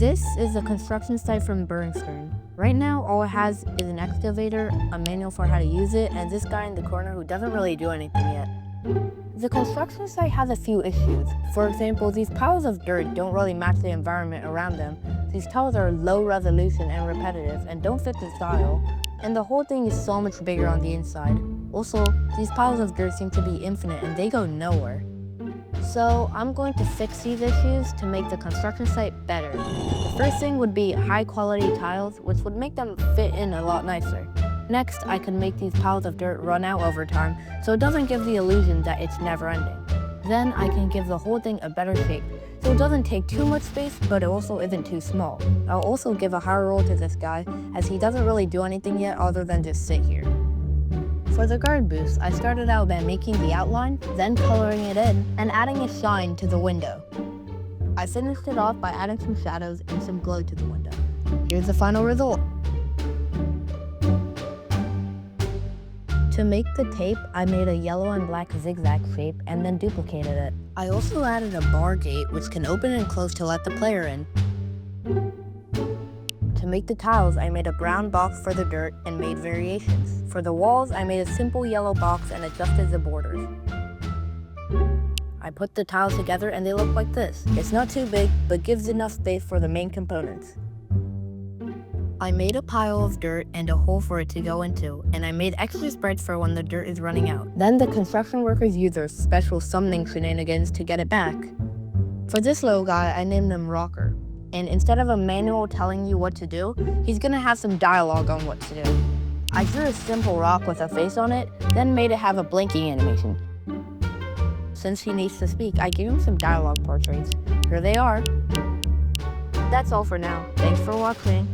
This is a construction site from Beringstern. Right now, all it has is an excavator, a manual for how to use it, and this guy in the corner who doesn't really do anything yet. The construction site has a few issues. For example, these piles of dirt don't really match the environment around them. These tiles are low resolution and repetitive and don't fit the style. And the whole thing is so much bigger on the inside. Also, these piles of dirt seem to be infinite and they go nowhere. So I'm going to fix these issues to make the construction site better. The first thing would be high quality tiles, which would make them fit in a lot nicer. Next, I can make these piles of dirt run out over time, so it doesn't give the illusion that it's never ending. Then I can give the whole thing a better shape, so it doesn't take too much space, but it also isn't too small. I'll also give a higher role to this guy, as he doesn't really do anything yet other than just sit here. For the guard boost, I started out by making the outline, then coloring it in, and adding a shine to the window. I finished it off by adding some shadows and some glow to the window. Here's the final result. To make the tape, I made a yellow and black zigzag shape and then duplicated it. I also added a bar gate which can open and close to let the player in. To make the tiles, I made a brown box for the dirt and made variations. For the walls, I made a simple yellow box and adjusted the borders. I put the tiles together and they look like this. It's not too big, but gives enough space for the main components. I made a pile of dirt and a hole for it to go into, and I made extra spreads for when the dirt is running out. Then the construction workers use their special summoning shenanigans to get it back. For this little guy, I named him Rocker. And instead of a manual telling you what to do, he's gonna have some dialogue on what to do. I drew a simple rock with a face on it, then made it have a blinking animation. Since he needs to speak, I gave him some dialogue portraits. Here they are. That's all for now. Thanks for watching.